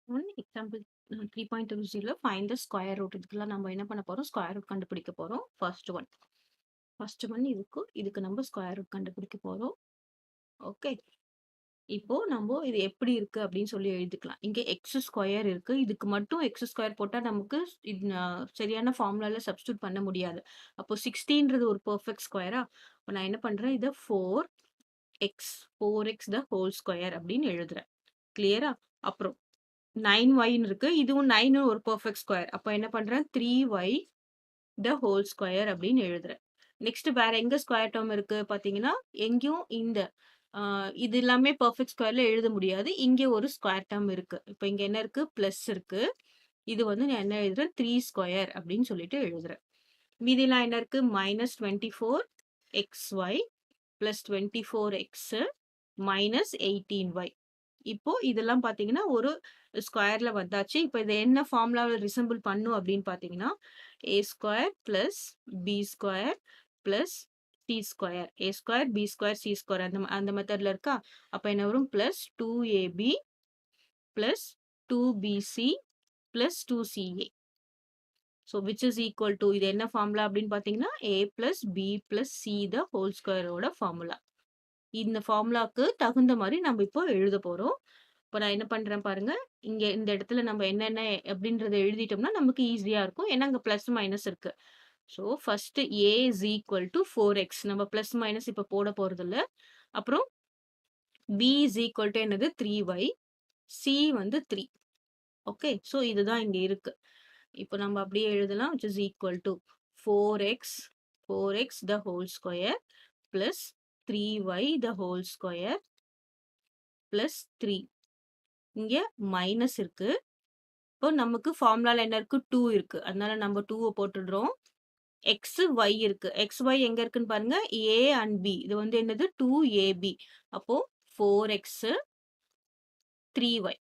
One example 3.20 find the square root. இதுக்கெல்லாம் நம்ம என்ன பண்ண போறோம்? ஸ்கொயர் ரூட் கண்டுபிடிக்க போறோம். ஃபர்ஸ்ட் ஒன் இதுக்கு நம்ம ஸ்கொயர் ரூட் கண்டுபிடிக்க போறோம். ஓகே. இப்போ நம்ம இது எப்படி இருக்கு அப்படின்னு சொல்லி எழுதிக்கலாம். இங்க எக்ஸ் ஸ்கொயர் இருக்கு. இதுக்கு மட்டும் எக்ஸ் ஸ்கொயர் போட்டா நமக்கு இது சரியான ஃபார்முலால சப்ஸ்டிட்யூட் பண்ண முடியாது. அப்போ 60ன்றது ஒரு பெர்ஃபெக்ட் ஸ்கொயரா? அப்ப நான் என்ன பண்றேன்? இத 4x த ஹோல் ஸ்கொயர் அப்படின்னு எழுதுறேன். கிளியரா? அப்புறம் 9yன்னு இருக்கு. இதுவும் 9 ஒரு பெர்ஃபெக்ட் ஸ்கொயர். அப்ப என்ன பண்றேன்? 3y த ஹோல் ஸ்கொயர் அப்படின்னு எழுதுறேன். நெக்ஸ்ட் வேற எங்க ஸ்கொயர் டெர்ம் இருக்கு பார்த்தீங்கன்னா, எங்கேயும் இந்த இது எல்லாமே பெர்ஃபெக்ட் ஸ்கொயர்ல எழுத முடியாது. இங்க ஒரு ஸ்கொயர் டெர்ம் இருக்கு. இப்ப இங்க என்ன இருக்கு? பிளஸ் இருக்கு. இது வந்து நான் என்ன எழுதுறேன்? 3 ஸ்கொயர் அப்படின்னு சொல்லிட்டு எழுதுறேன். மீதிலாம் என்ன இருக்கு? -24xy plus 24x minus 18y. இப்போ இதெல்லாம் பார்த்தீங்கன்னா, ஒரு ஸ்கொயர்ல வந்தாச்சு. இப்ப இத என்ன ஃபார்முலால ரிசெம்பிள் பண்ணும் அப்படின்னு பார்த்தீங்கன்னா, A square plus B square plus C square. A square, B square, C square அந்த மெத்தட்ல இருக்கா? அப்ப என்ன வரும்? Plus 2ab plus 2bc plus 2ca. So which is equal to இது என்ன ஃபார்முலா அப்படின்னு பார்த்தீங்கன்னா, a plus b plus c the whole ஸ்கொயரோட ஃபார்முலா. இந்த ஃபார்முலாக்கு தகுந்த மாரி நம்ம இப்போ எழுத போறோம். இப்ப நான் என்ன பண்றேன் பாருங்க. இங்க இந்த இடத்துல நம்ம என்னென்ன அப்படின்றத எழுதிட்டோம்னா நமக்கு ஈஸியா இருக்கும். ஏன்னா அங்க பிளஸ், மைனஸ் இருக்கு. So first a is equal to 4x. நம்ம பிளஸ், மைனஸ் இப்ப போட போறதில்ல. அப்புறம் b இஸ் ஈக்குவல் டூ என்னது? 3y. c வந்து 3. ஓகே. ஸோ இதுதான் இங்க இருக்கு. இப்போ நம்ம அப்படியே எழுதலாம். which is equal to 4x the whole square plus 3y the whole square plus 3. இங்க மைனஸ் இருக்கு. இப்போ நமக்கு ஃபார்முலால என்ன இருக்கு? 2 இருக்கு. அதனால நம்ம 2வ போட்டுடுறோம். எக்ஸ், ஒய் இருக்கு. எக்ஸ், ஒய் எங்க இருக்குன்னு பாருங்க. A and b. இது வந்து என்னது? 2ab. அப்போ 4x 3y.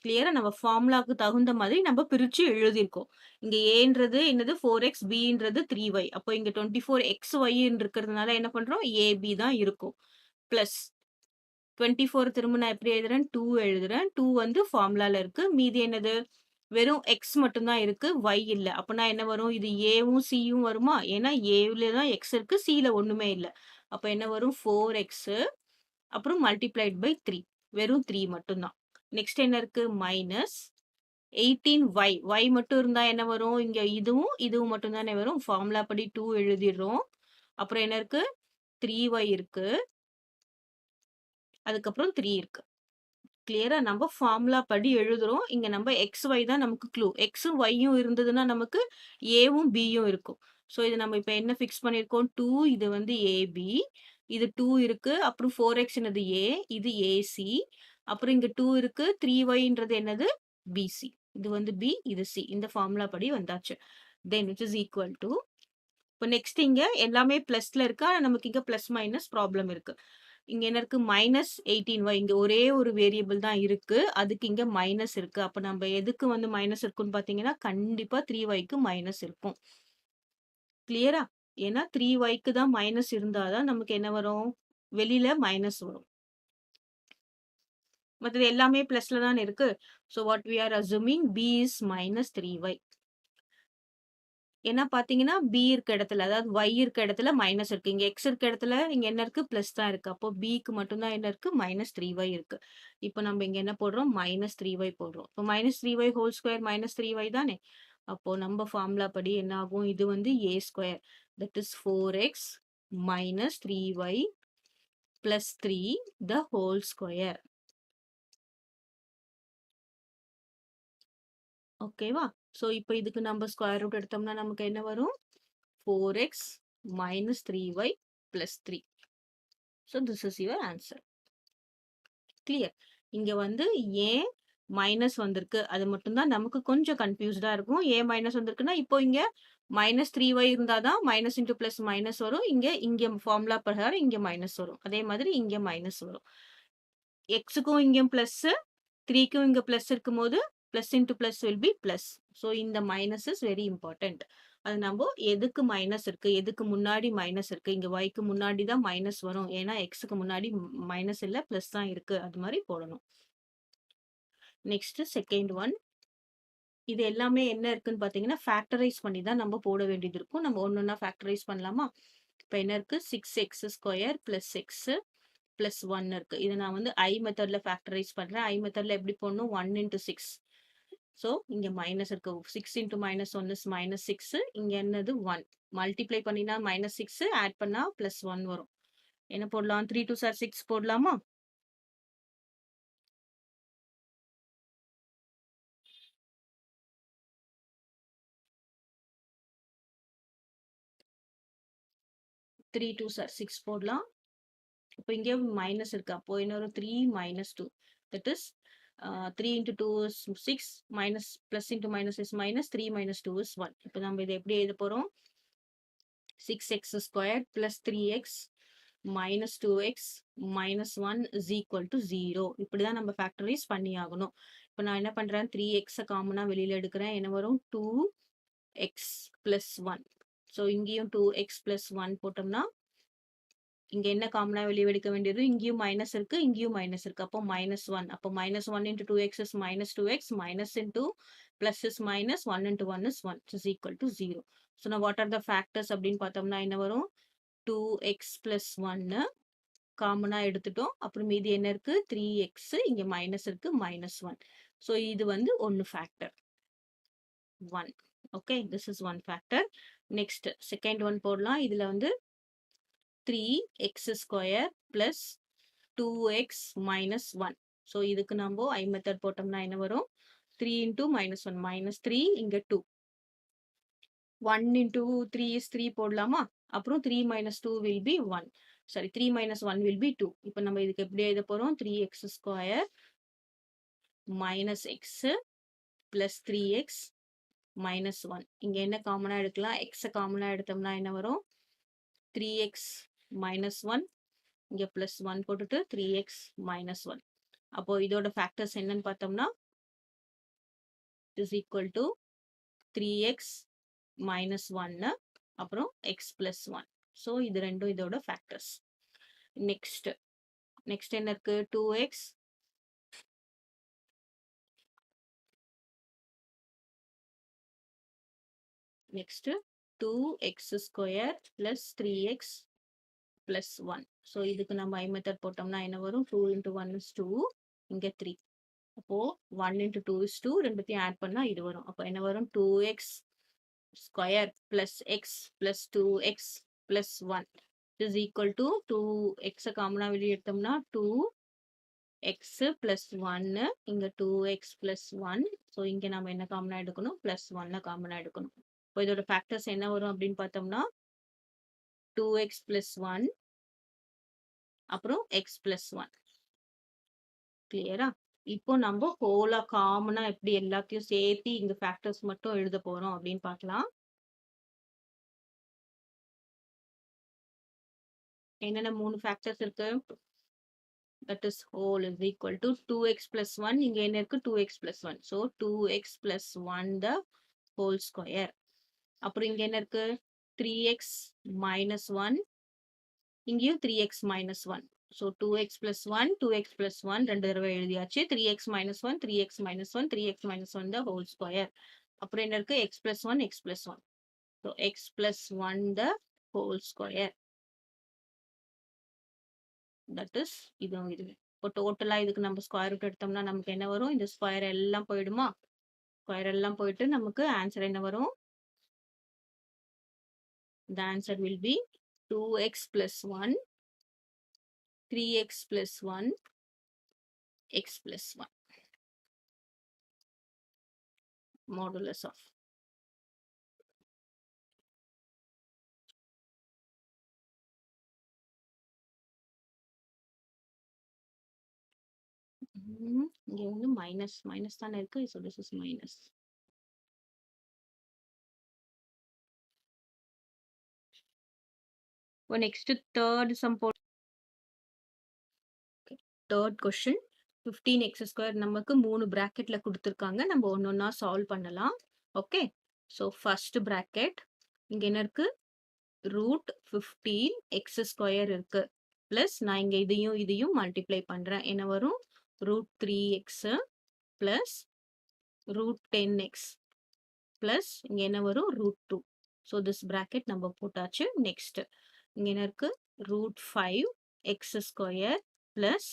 கிளியரா? நம்ம ஃபார்முலாக்கு தகுந்த மாதிரி நம்ம பிரிச்சு எழுதியிருக்கோம். இங்க ஏன்றது என்னது? 4x, பின்றது 3y. அப்போ இங்க 24xy இருக்கிறதுனால என்ன பண்றோம்? ஏபி தான் இருக்கும். பிளஸ் 24 திரும்ப நான் எப்படி எழுதுறேன்? 2 எழுதுறேன். 2 வந்து ஃபார்முலால இருக்கு. மீதி என்னது? வெறும் எக்ஸ் மட்டும் தான் இருக்கு. ஒய் இல்ல. அப்பனா என்ன வரும்? இது ஏவும் சியும் வருமா? ஏன்னா ஏல தான் எக்ஸ் இருக்கு. சில ஒண்ணுமே இல்ல. அப்ப என்ன வரும்? 4x அப்புறம் மல்டிப்ளைட் பை 3. வெறும் 3 மட்டும் தான். நெக்ஸ்ட் என்ன இருக்கு? Minus 18y. y மட்டும் இருந்தா என்ன வரும்? இங்க இதுவும் மட்டும் தானே வரும். ஃபார்முலா படி 2 எழுதிடுறோம். அப்புறம் என்ன இருக்கு? 3y இருக்கு. அதுக்கப்புறம் 3 இருக்கு. கிளியரா? நம்ம ஃபார்முலா படி எழுதுறோம். இங்க நம்ம XY தான் நமக்கு க்ளூ. Xம் Yயும் இருந்ததுன்னா நமக்கு Aவும் Bயும் இருக்கும். ஸோ இது நம்ம இப்ப என்ன ஃபிக்ஸ் பண்ணியிருக்கோம்? 2 இது வந்து AB. இது 2 இருக்கு. அப்புறம் 4x என்னது A. இது AC. அப்புறம் இங்க 2 இருக்கு. 3yன்றது என்னது? BC. இது வந்து B, இது C. இந்த ஃபார்முலா படி வந்தாச்சு. Then which is equal to இப்ப நெக்ஸ்ட் இங்க எல்லாமே பிளஸ்ல இருக்கு. ஆனா நமக்கு இங்க பிளஸ் மைனஸ் ப்ராப்ளம் இருக்கு. இங்க என்ன இருக்கு? -18y. இங்க ஒரே ஒரு வேரியபிள் தான் இருக்கு. அதுக்கு இங்க மைனஸ் இருக்கு. அப்ப நம்ம எதுக்கு வந்து மைனஸ் இருக்குன்னு பார்த்தீங்கன்னா, கண்டிப்பா 3yக்கு மைனஸ் இருக்கும். கிளியரா? ஏன்னா 3yக்கு தான் மைனஸ் இருந்தா தான் நமக்கு என்ன வரும்? வெளியில மைனஸ் வரும். மத்தது எல்லாமே பிளஸ்ல தானே இருக்கு. So what we are assuming b is -3y. ஏன்னா பார்த்தீங்கன்னா, பி இருக்க இடத்துல, அதாவது ஒய் இருக்க இடத்துல மைனஸ் இருக்கு. இங்க எக்ஸ் இருக்க இடத்துல இங்க என்ன இருக்கு? பிளஸ் தான் இருக்கு. அப்போ பிக்கு மட்டும் தான் என்ன இருக்கு? -3y இருக்கு. இப்போ நம்ம இங்க என்ன போடுறோம்? -3y போடுறோம். இப்போ -3y ஹோல் ஸ்கொயர் -3y தானே? அப்போ நம்ம ஃபார்முலா படி என்ன ஆகும்? இது வந்து a square. That is 4x - 3y plus 3 the whole square. ஓகேவா? ஸோ இப்போ இதுக்கு நம்ம ஸ்கொயர் ரூட் எடுத்தோம்னா நமக்கு என்ன வரும்? 4x - 3y plus 3. So this is your answer. Clear? இங்க வந்து ஏன் மைனஸ் வந்திருக்கு. அது மட்டும் தான் நமக்கு கொஞ்சம் கன்ஃபியூஸ்டா இருக்கும். ஏன் மைனஸ் வந்திருக்குன்னா, இப்போ இங்க -3y இருந்தா தான் மைனஸ் இன்டு பிளஸ் மைனஸ் வரும். இங்க ஃபார்முலா பிரகாரம் இங்க மைனஸ் வரும். அதே மாதிரி இங்க மைனஸ் வரும். எக்ஸுக்கும் இங்க பிளஸ், 3க்கும் இங்க பிளஸ் இருக்கும்போது plus into plus will be plus. So இந்த மைனஸ் இஸ் வெரி இம்பார்ட்டன்ட். அது நம்ம எதுக்கு மைனஸ் இருக்கு, எதுக்கு முன்னாடி மைனஸ் இருக்கு, இங்க ஒய்க்கு முன்னாடி தான் மைனஸ் வரும். ஏன்னா எக்ஸுக்கு முன்னாடி மைனஸ் இல்ல பிளஸ் தான் இருக்கு. அது மாதிரி போடணும். Next second one. இது எல்லாமே என்ன இருக்குன்னு பார்த்தீங்கன்னா, ஃபேக்டரைஸ் பண்ணி தான் நம்ம போட வேண்டியது இருக்கும். நம்ம ஒண்ணொண்ணா ஃபேக்டரைஸ் பண்ணலாமா? இப்ப என்ன இருக்கு? 6x² + x + 1 இருக்கு. இத நான் வந்து I மெத்தட்ல ஃபேக்டரைஸ் பண்றேன். I மெத்தட்ல எப்படி போடணும்? 1 × 6. ஸோ இங்க மைனஸ் இருக்கு. 6 × -1 இஸ் -6. இங்க என்னது? 1. மல்டிப்ளை பண்ணினா -6, ஆட் பண்ணா +1 வரும். என்ன போடலாம்? 3 2s are 6 போடலாமா? த்ரீ 2s are 6 போடலாம். இப்போ இங்கே மைனஸ் இருக்கு. அப்போ என்ன வரும்? 3 - 2. That is 3 × 2 is 6, minus plus into minus is minus, 3 - 2 is 1. இப்போ நம்ம இதை எப்படி எழுத போறோம்? 6x² + 3x - 2x - 1 is equal to 0. இப்படிதான் நம்ம ஃபேக்டரைஸ் பண்ணி ஆகணும். இப்போ நான் என்ன பண்றேன்? 3x காமனா வெளியில எடுக்கிறேன். என்ன வரும்? 2x + 1. ஸோ இங்கேயும் 2x + 1 போட்டோம்னா இங்க என்ன காமனா வெளிய எடுக்க வேண்டியது? இங்கேயும் மைனஸ் இருக்கு, இங்கேயும் மைனஸ் இருக்கு. அப்போ -1. அப்போ -1 × 2x is -2x, minus into plus is minus, 1 × 1 is 1, which is equal to 0. So now what are the factors அப்படின்னு பார்த்தோம்னா என்ன வரும்? 2x + 1 காமனா எடுத்துட்டோம். அப்புறம் மீதி என்ன இருக்கு? 3x, இங்க மைனஸ் இருக்கு, -1. So இது வந்து 1 factor. 1. Okay, this is one factor. Next, second one போடலாம். இதுல வந்து 3x² + 2x - 1. ஸோ இதுக்கு நம்ம I மெத்தட் போட்டோம்னா என்ன வரும்? 3 × -1 -3, இங்க 2. 1 × 3 is 3 போடலாமா? அப்புறம் 3 - 2 will be 1. Sorry, 3 - 1 will be 2. இப்போ நம்ம இதுக்கு எப்படி எழுத போறோம்? 3x² - x + 3x - 1. இங்க என்ன காமனா எடுக்கலாம்? x காமனா எடுத்தோம்னா என்ன வரும்? 3x - 1, இங்க +1 போட்டுட்டு 3x - 1. அப்போ இதோட ஃபேக்டர்ஸ் என்னன்னு பார்த்தோம்னா இஸ் ஈக்குவல் டு 3x - 1 அப்புறம் x + 1. ஸோ இது ரெண்டும் இதோட ஃபேக்டர்ஸ். நெக்ஸ்ட் என்ன இருக்கு? 2x next 2x² + 3x + 1. So இதுக்கு நம்ம I மெத்தட் போட்டோம்னா என்ன வரும்? 2 × 1 is 2, இங்க 3. அப்போ 1 × 2 is 2, ரெண்டுத்தையும் ஆட் பண்ணா இது வரும். அப்போ என்ன வரும்? 2x² + x + 2x + 1 is equal to 2x காமனா வெளியே எடுத்தோம்னா 2x + 1, இங்க 2x + 1. ஸோ இங்க நம்ம என்ன காமனா எடுக்கணும்? +1 காமனா எடுக்கணும். இப்போ இதோட ஃபேக்டர்ஸ் என்ன வரும் அப்படின்னு பார்த்தோம்னா 2x + 1 அப்புறம் x + 1. கிளியரா? இப்போ நம்ம ஹோலா காமனா எப்படி எல்லாத்தையும் சேர்த்து இங்க ஃபேக்டர்ஸ் மட்டும் எழுத போறோம் அப்படின்னு பார்க்கலாம். என்னென்ன 3 ஃபேக்டர்ஸ் இருக்கு? That is whole is equal to 2x + 1. இங்க என்ன இருக்கு? 2x + 1. So 2x + 1 the whole square. அப்புறம் இங்க என்ன இருக்கு? 3x - 1. இங்கேயும் 3x - 1. So 2x + 1, 2x + 1 ரெண்டு தடவை எழுதியாச்சு. 3x - 1, 3x - 1, 3x - 1 the whole square. அப்புறம் என்ன இருக்கு? x + 1, x + 1. So x + 1 the whole square. That is இதுவும் இதுவே. இப்போ டோட்டலா இதுக்கு நம்ம ஸ்கொயர் ரூட் எடுத்தோம்னா நமக்கு என்ன வரும்? இந்த ஸ்கொயர் எல்லாம் போயிடுமா? ஸ்கொயர் எல்லாம் போயிட்டு நமக்கு ஆன்சர் என்ன வரும்? The answer will be 2x + 1, 3x + 1, x + 1. Modulus of. இங்க வந்து மைனஸ் தானே இருக்கு. So this is minus. இப்போ நெக்ஸ்ட் தேர்ட் சம் போட்டு தேர்ட் கொஸ்டின் 15x² நமக்கு 3 பிராக்கெட்ல கொடுத்துருக்காங்க. நம்ம ஒன்னொன்னா சால்வ் பண்ணலாம். ஓகே, ஸோ ஃபர்ஸ்ட் பிராக்கெட் இங்க என்ன இருக்கு? √15x² இருக்கு. பிளஸ் நான் இங்க இதையும் மல்டிப்ளை பண்றேன். என்ன வரும்? √3x plus root 10x plus இங்க என்ன வரும் ரூட் 2. ஸோ திஸ் பிராக்கெட் நம்ம போட்டாச்சு. நெக்ஸ்ட் இங்க என்ன இருக்கு ரூட் 5 எக்ஸ் ஸ்கொயர் பிளஸ்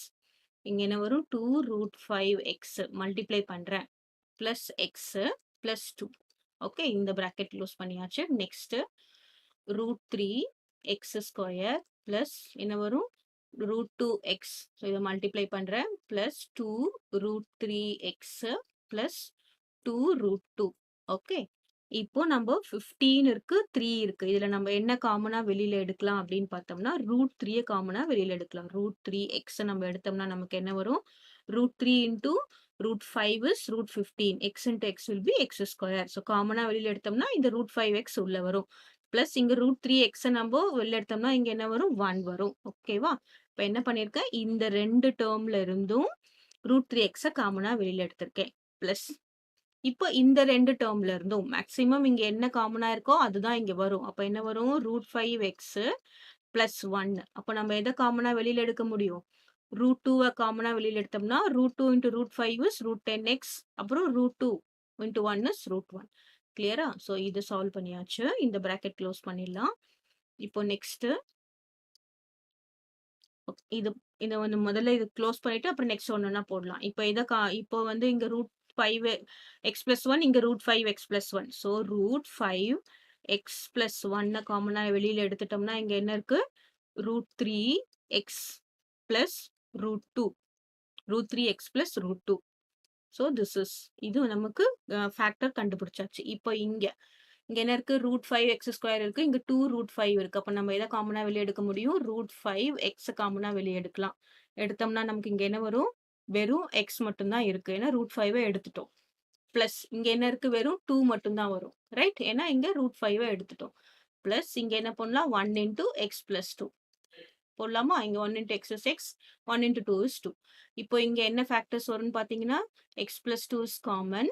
இங்க என்ன வரும் 2 ரூட் 5 எக்ஸ் மல்டிப்ளை பண்றேன் பிளஸ் எக்ஸ் பிளஸ் 2. ஓகே, இந்த பிராக்கெட் க்ளோஸ் பண்ணியாச்சு. Next root 3 x square plus என்ன வரும் ரூட் 2 எக்ஸ். ஸோ இதை மல்டிப்ளை பண்றேன் plus 2 root 3 x plus 2 root 2. Okay, இப்போ நம்ம 15 இருக்கு 3 இருக்கு. இதுல நம்ம என்ன காமனா வெளியில எடுக்கலாம் அப்படின்னு பார்த்தோம்னா ரூட் 3 காமனா வெளியில எடுக்கலாம். ரூட் 3 எக்ஸ் நம்ம எடுத்தோம்னா நமக்கு என்ன வரும் root 3 into root 5 is root 15. X into x will be x square. So காமனா வெளியில எடுத்தோம்னா இந்த ரூட் 5 எக்ஸ் உள்ள வரும். பிளஸ் இங்க ரூட் 3 எக்ஸ் நம்ம வெளில எடுத்தோம்னா இங்க என்ன வரும் 1 வரும். ஓகேவா? இப்போ என்ன பண்ணிருக்கேன் இந்த ரெண்டு டேர்ம்ல இருந்தும் ரூட் 3 எக்ஸ காமனா வெளியில எடுத்திருக்கேன். பிளஸ் இப்போ இந்த ரெண்டு டேர்ம்ல இருந்தும் மேக்சிமம் இங்க என்ன காமனா இருக்கோ அதுதான் இங்க வரும். அப்ப என்ன வரும் ரூட் 5 எக்ஸ் பிளஸ் 1. அப்ப நம்ம எதை காமனா வெளியில எடுக்க முடியும் ரூட் 2 காமனா வெளியில எடுத்தோம்னா root 2 into root 5 is root 10x. அப்புறம் ரூட் 2 இன்டூ 1 இஸ் ரூட் 1. கிளியரா? ஸோ இது சால்வ் பண்ணியாச்சு. இந்த பிராக்கெட் க்ளோஸ் பண்ணிடலாம். இப்போ நெக்ஸ்ட் இது இதை வந்து முதல்ல இது க்ளோஸ் பண்ணிட்டு அப்புறம் நெக்ஸ்ட் ஒன்றுனா போடலாம். இப்போ இப்போ வந்து இங்க ரூட் 5 எக்ஸ் பிளஸ் 1 இங்க root 5 x plus 1. So root 5 x plus 1 காமனா வெளியில எடுத்துட்டோம்னா இங்க என்ன இருக்கு root 3 x plus root 2. Root 3 x plus root 2. So this is இது நமக்கு ஃபேக்டர் கண்டுபிடிச்சாச்சு. இப்போ இங்க என்ன இருக்கு ரூட் 5 எக்ஸ் ஸ்கொயர் இருக்கு, இங்க 2 ரூட் 5 இருக்கு. அப்ப நம்ம எதை காமனா வெளியே எடுக்க முடியும் ரூட் 5 எக்ஸ் காமனா வெளியே எடுக்கலாம். எடுத்தோம்னா நமக்கு இங்க என்ன வரும் வெறும் எக்ஸ் மட்டும் தான் இருக்கு. ஏன்னா ரூட் 5 எடுத்துட்டோம். பிளஸ் இங்க என்ன இருக்கு வெறும் 2 மட்டும் தான் வரும். ரைட்? ஏன்னா இங்க ரூட் 5 எடுத்துட்டோம். பிளஸ் இங்க என்ன பண்ணலாம் 1 இன்டூ எக்ஸ் பிளஸ் 2 போடலாமா? இங்க 1 into x is X, 1 into 2 is 2. இப்போ இங்க என்ன ஃபேக்டர்ஸ் வரும்னு பாத்தீங்கன்னா எக்ஸ் பிளஸ் 2 இஸ் காமன்.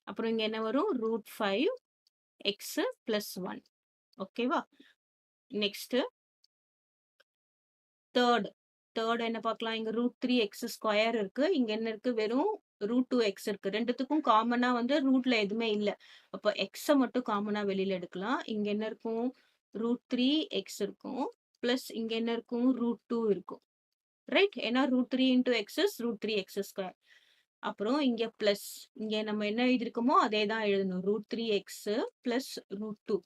அப்புறம் இங்க என்ன வரும் ரூட் 5 எக்ஸ் பிளஸ் 1. ஓகேவா? நெக்ஸ்ட் தேர்ட் என்ன பார்க்கலாம் இங்க ரூட் 3 எக்ஸ் ஸ்கொயர் இருக்கு. இங்க என்ன இருக்கு வெறும் ரூட் 2 எக்ஸ் இருக்கு. ரெண்டுத்துக்கும் காமனா வந்து ரூட்ல எதுவுமே இல்ல. அப்ப எக்ஸ மட்டும் காமனா வெளியில எடுக்கலாம். இங்க என்ன இருக்கும் ரூட் 3 எக்ஸ் இருக்கும். பிளஸ் இங்க என்ன இருக்கும் ரூட் 2 இருக்கும். ரைட்? ஏன்னா root 3 into x is root 3 x square. அப்புறம் இங்க பிளஸ் இங்க நம்ம என்ன எழுதிருக்கோமோ அதே தான் எழுதணும் ரூட் 3 எக்ஸ் பிளஸ் ரூட் 2.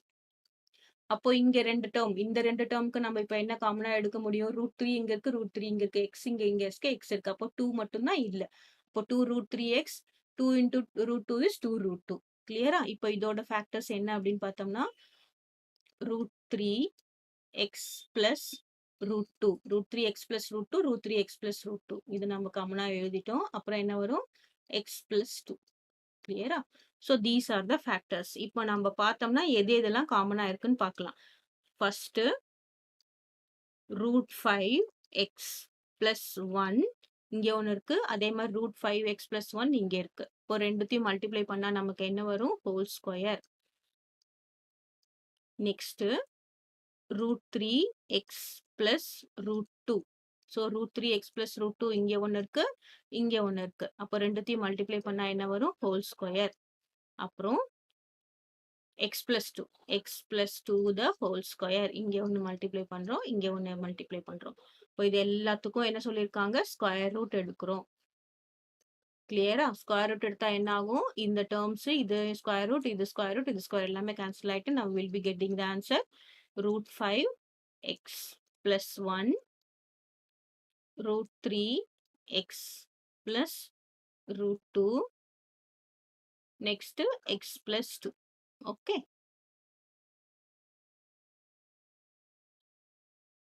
அப்போ இங்க ரெண்டு டேர்ம் இந்த ரெண்டு டேர்முக்கு நம்ம இப்ப என்ன காமனா எடுக்க முடியும் ரூட் 3 இங்க இருக்கு ரூட் 3 இங்க இருக்கு எக்ஸ் இங்க இருக்கு எக்ஸ் இருக்கு. அப்போ 2 மட்டும் தான் இல்ல. அப்போ 2 root 3 x 2 into root 2 is 2 root 2. கிளியரா? இப்போ இதோட ஃபேக்டர்ஸ் என்ன அப்படின்னு பார்த்தோம்னா root 3 x plus root 2 root 3 x plus root 2 root 3 x plus root 2 இது நம்ம காமனா எழுதிட்டோம். அப்புறம் என்ன வரும் எக்ஸ் பிளஸ் 2. கிளியரா? So these are the factors. இப்போ நம்ம பார்த்தோம்னா எது எதெல்லாம் காமனா இருக்குன்னு பார்க்கலாம். ஃபர்ஸ்ட் ரூட் 5 எக்ஸ் பிளஸ் 1 இங்க ஒன்று இருக்கு. அதே மாதிரி ரூட் 5 எக்ஸ் பிளஸ் 1 இங்க இருக்கு. இப்போ ரெண்டுத்தையும் மல்டிப்ளை பண்ணா நமக்கு என்ன வரும் whole square. Next root 3 x plus root 2. So root 3 x plus root 2 இங்க ஒன்று இருக்கு இங்க ஒன்று இருக்கு. அப்போ ரெண்டுத்தையும் மல்டிப்ளை பண்ணா என்ன வரும் ஹோல் ஸ்கொயர். அப்புறம் X plus 2 X plus 2 the whole square. இங்க ஒன்று மல்டிப்ளை பண்றோம் இங்க ஒன்று மல்டிப்ளை பண்றோம். இப்போ இது எல்லாத்துக்கும் என்ன சொல்லியிருக்காங்க ஸ்கொயர் ரூட் எடுக்கிறோம். கிளியரா? ஸ்கொயர் ரூட் எடுத்தா என்ன ஆகும் இந்த டேர்ம்ஸ் இது ஸ்கொயர் ரூட் இது ஸ்கொயர் ரூட் இது ஸ்கொயர் எல்லாமே கேன்சல் ஆயிட்டு நம்ம will be getting the answer root 5 x plus 1 root 3 x plus root 2 next x plus 2. Okay,